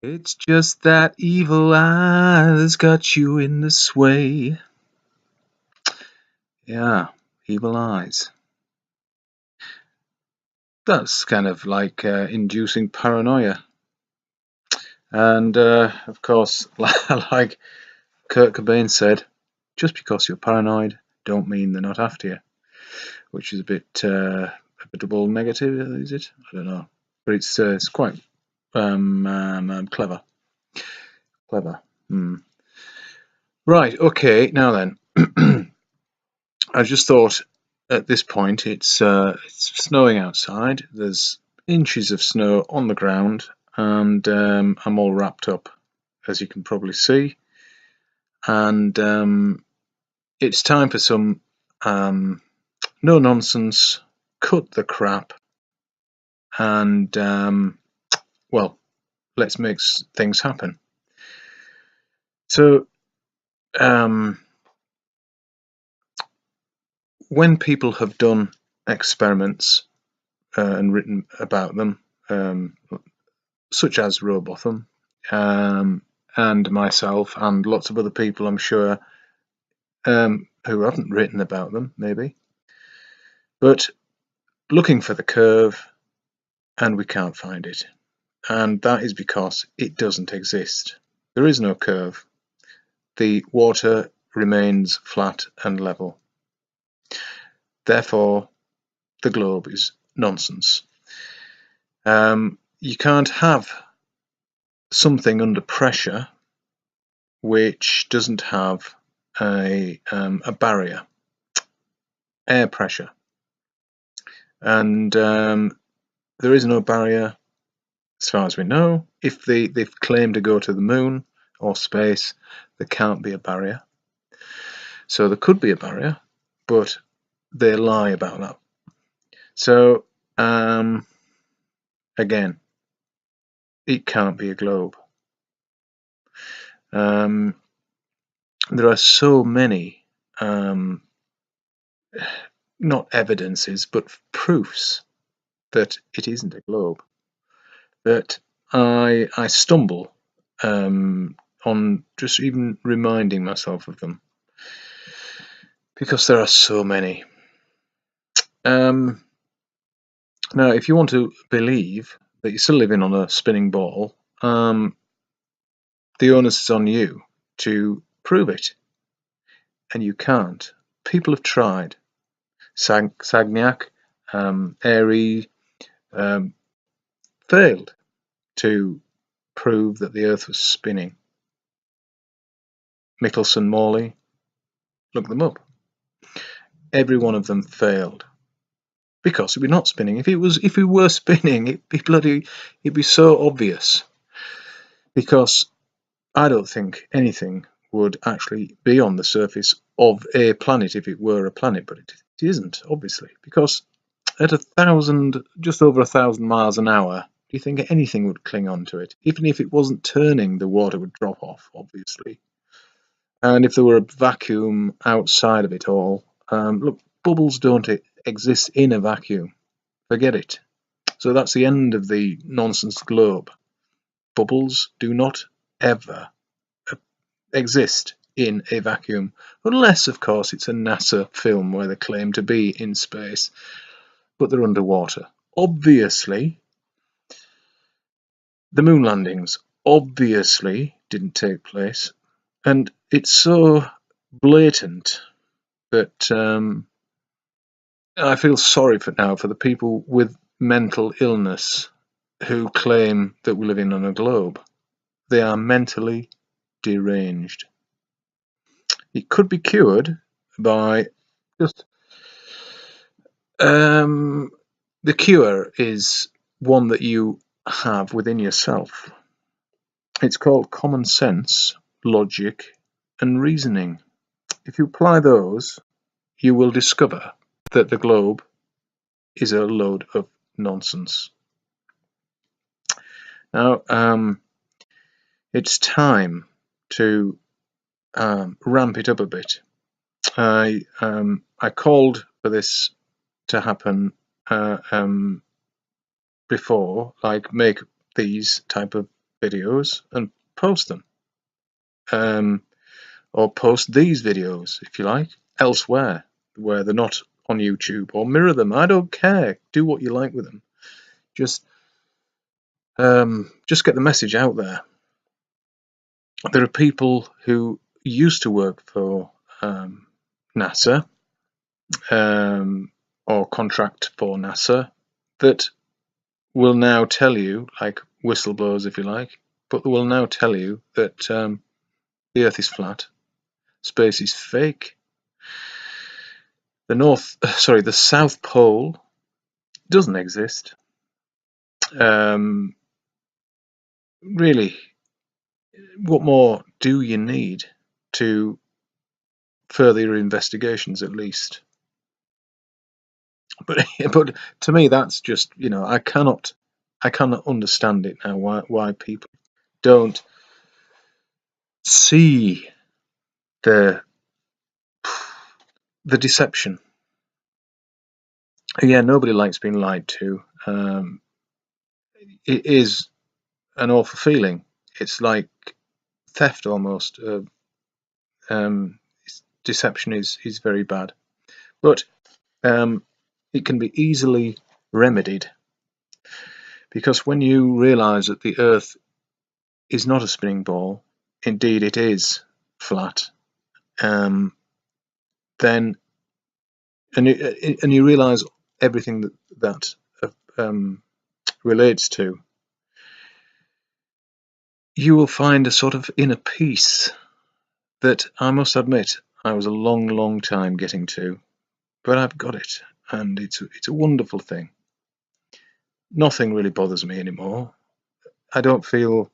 It's just that evil eyes got you in the sway. Yeah, evil eyes. That's kind of like inducing paranoia. And of course, like Kurt Cobain said, just because you're paranoid don't mean they're not after you, which is a bit double negative, is it? I don't know, but it's quite clever. Clever. Hmm. Right. Okay. Now then, I just thought at this point it's snowing outside. There's inches of snow on the ground, and I'm all wrapped up, as you can probably see. And it's time for some no nonsense, cut the crap, and well, let's make things happen. So, when people have done experiments and written about them, such as Robotham, and myself, and lots of other people, I'm sure, who haven't written about them, maybe, but looking for the curve, and we can't find it. And that is because it doesn't exist. There is no curve. The water remains flat and level. Therefore, the globe is nonsense. You can't have something under pressure which doesn't have a barrier, air pressure, and there is no barrier as far as we know. If they've claimed to go to the moon or space, there can't be a barrier. So there could be a barrier, but they lie about that. So again, it can't be a globe. There are so many not evidences but proofs that it isn't a globe that I stumble on just even reminding myself of them, because there are so many. Now, if you want to believe that you're still living on a spinning ball, the onus is on you to prove it, and you can't. People have tried. Sagnac, Airy, failed to prove that the Earth was spinning. Michelson, Morley, look them up. Every one of them failed because it was not spinning. If it were spinning, it'd be so obvious. Because I don't think anything would actually be on the surface of a planet if it were a planet, but it isn't, obviously, because at just over 1,000 miles an hour, do you think anything would cling on to it? Even if it wasn't turning, the water would drop off, obviously. And if there were a vacuum outside of it all, look, bubbles don't exist in a vacuum. Forget it. So that's the end of the nonsense globe. Bubbles do not ever exist in a vacuum, unless, of course, it's a NASA film where they claim to be in space, but they're underwater. Obviously, the moon landings obviously didn't take place, and it's so blatant that I feel sorry for the people with mental illness who claim that we're living on a globe. They are mentally deranged. It could be cured by just the cure is one that you have within yourself. It's called common sense, logic, and reasoning. If you apply those, you will discover that the globe is a load of nonsense. Now, it's time to ramp it up a bit. I called for this to happen before, like make these type of videos and post them, or post these videos, if you like, elsewhere where they're not on YouTube, or mirror them. I don't care. Do what you like with them. Just get the message out there. There are people who used to work for NASA or contract for NASA that will now tell you, like whistleblowers if you like, but they will now tell you that the Earth is flat, space is fake, the South Pole doesn't exist. Really, what more do you need to further your investigations, at least? But to me, that's just, I cannot understand it now. Why people don't see the deception. Yeah, nobody likes being lied to. It is an awful feeling. It's like theft almost. Deception is very bad, but it can be easily remedied, because when you realise that the Earth is not a spinning ball, indeed it is flat, then and you realise everything that relates to, you will find a sort of inner peace that I must admit I was a long time getting to, but I've got it, and it's a wonderful thing. Nothing really bothers me anymore. I don't feel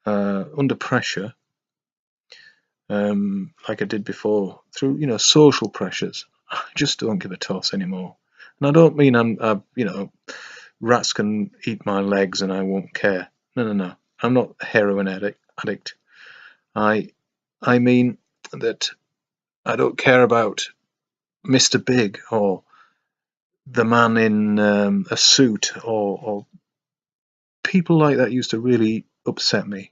under pressure like I did before through social pressures. I just don't give a toss anymore, and I don't mean rats can eat my legs and I won't care. No. I'm not a heroin addict. I mean that I don't care about Mr. Big or the man in a suit, or people like that used to really upset me.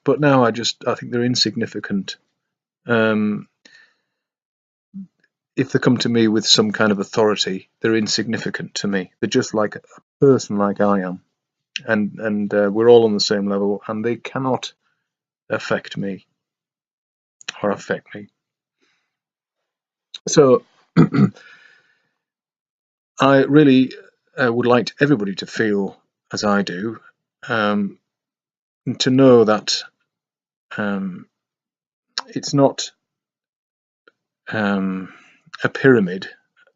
But now I think they're insignificant. If they come to me with some kind of authority, they're insignificant to me. They're just like a person like I am, and we're all on the same level, and they cannot affect me or affect me. So I really would like everybody to feel as I do, and to know that it's not a pyramid,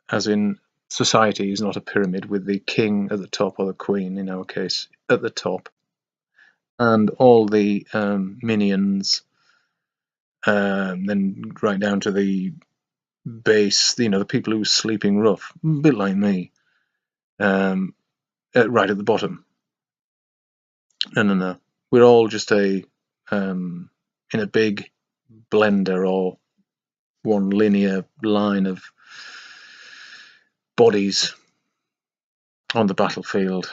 as in society is not a pyramid with the king at the top, or the queen in our case at the top, and all the minions, then right down to the base, the people who are sleeping rough, a bit like me, right at the bottom. No. We're all just in a big blender, or one linear line of bodies on the battlefield.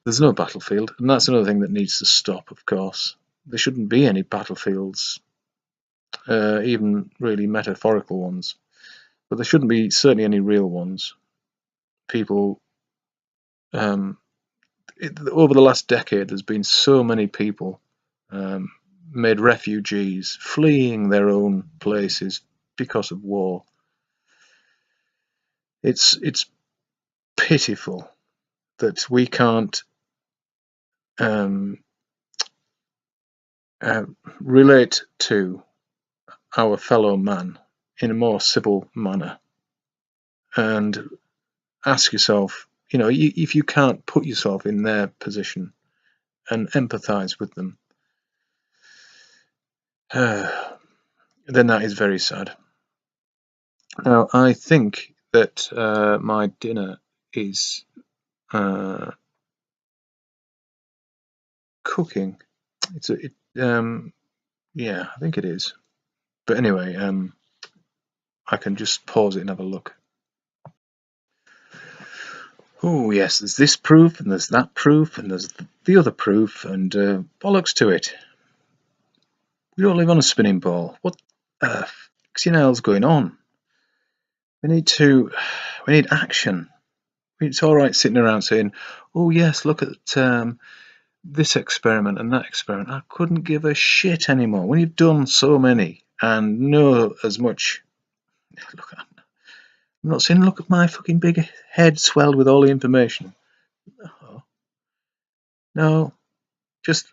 There's no battlefield, and that's another thing that needs to stop, of course. There shouldn't be any battlefields, even really metaphorical ones, but there shouldn't be certainly any real ones. People, over the last decade, there's been so many people made refugees, fleeing their own places because of war. It's pitiful that we can't relate to our fellow man in a more civil manner, and ask yourself, if you can't put yourself in their position and empathize with them, then that is very sad. Now, I think that my dinner is cooking. Yeah, I think it is. But anyway, I can just pause it and have a look. oh yes, there's this proof, and there's that proof, and there's the other proof, and bollocks to it. We don't live on a spinning ball. What the hell's going on? We need action. It's all right sitting around saying, oh yes, look at this experiment and that experiment. I couldn't give a shit anymore. When you've done so many and know as much. Look, I'm not saying look at my fucking big head swelled with all the information. No, just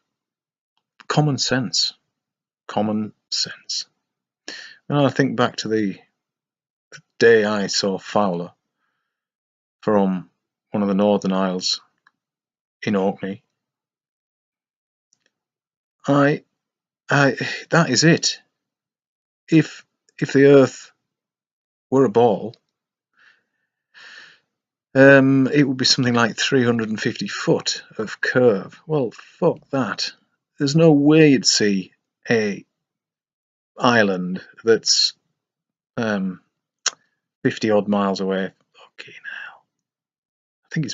common sense. Common sense. And I think back to the day I saw Fowler from one of the Northern Isles in Orkney. That is it. If the Earth were a ball, it would be something like 350 foot of curve. Well, fuck that. There's no way you'd see a island that's 50 odd miles away. Fucking hell. I think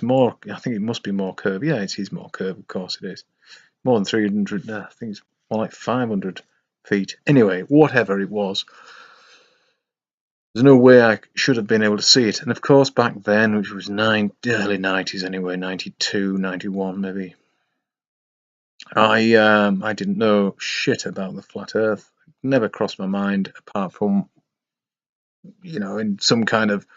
it must be more curve. Yeah, it is more curve, of course it is. More than 300, I think it's more like 500 feet. Anyway, whatever it was, there's no way I should have been able to see it. And of course, back then, which was early 90s anyway, 92, 91 maybe, I didn't know shit about the flat Earth. It never crossed my mind, apart from, in some kind of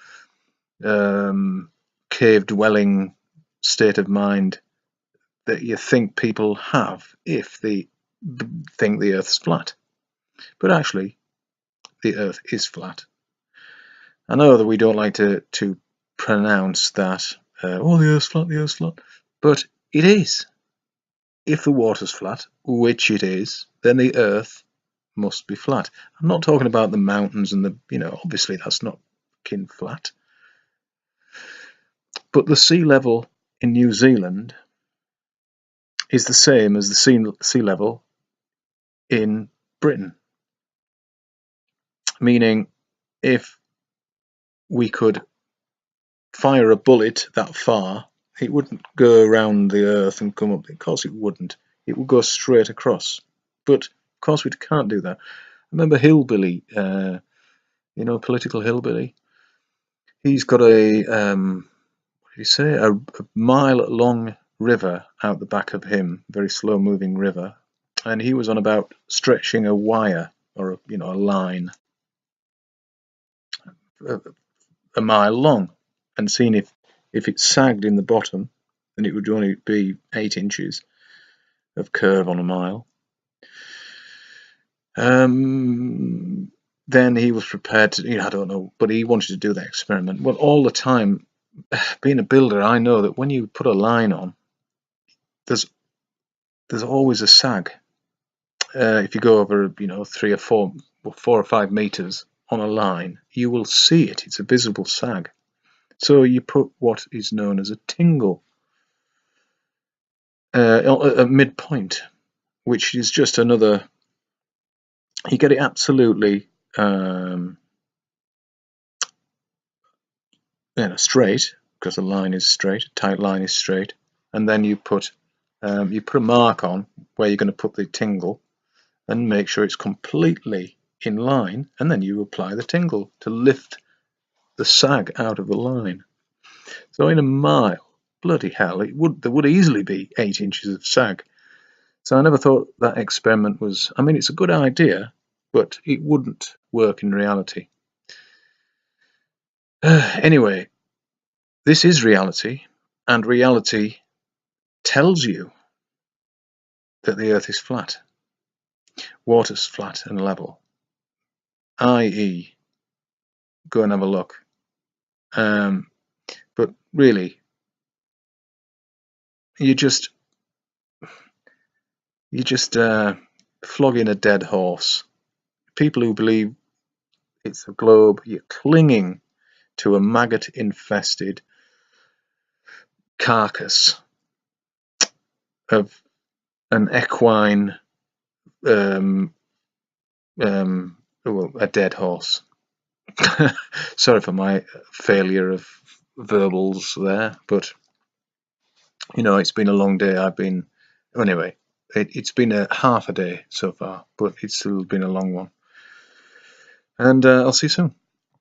cave-dwelling state of mind that you think people have if they think the Earth's flat. But actually, the Earth is flat. I know that we don't like to pronounce that, oh, the Earth's flat, but it is. If the water's flat, which it is, then the Earth must be flat. I'm not talking about the mountains and obviously that's not fucking flat. But the sea level in New Zealand is the same as the sea level in Britain. Meaning, if we could fire a bullet that far, it wouldn't go around the Earth and come up. Of course it wouldn't. It would go straight across. But of course we can't do that. I remember Hillbilly, Political Hillbilly. He's got a mile-long river out the back of him, very slow-moving river, and he was on about stretching a wire or a line a mile long, and seeing if it sagged in the bottom, then it would only be 8 inches of curve on a mile. Then he was prepared to, I don't know, but he wanted to do that experiment. Well, all the time, being a builder, I know that when you put a line on, there's always a sag. If you go over, 3 or 4 or 5 meters on a line, you will see it. It's a visible sag. So you put what is known as a tingle a midpoint, which is just another. You get it absolutely straight, because the line is straight, a tight line is straight, and then you put a mark on where you're going to put the tingle and make sure it's completely in line, and then you apply the tingle to lift the sag out of the line. So in a mile, bloody hell, there would easily be 8 inches of sag. So I never thought that experiment was, it's a good idea, but it wouldn't work in reality. Anyway, this is reality, and reality tells you that the Earth is flat. Water's flat and level, i.e., go and have a look. But really, you're just flogging a dead horse. People who believe it's a globe, you're clinging to a maggot-infested carcass of an equine, a dead horse. Sorry for my failure of verbals there, but you know, it's been a long day. Anyway, it's been a half a day so far, but it's still been a long one. And I'll see you soon.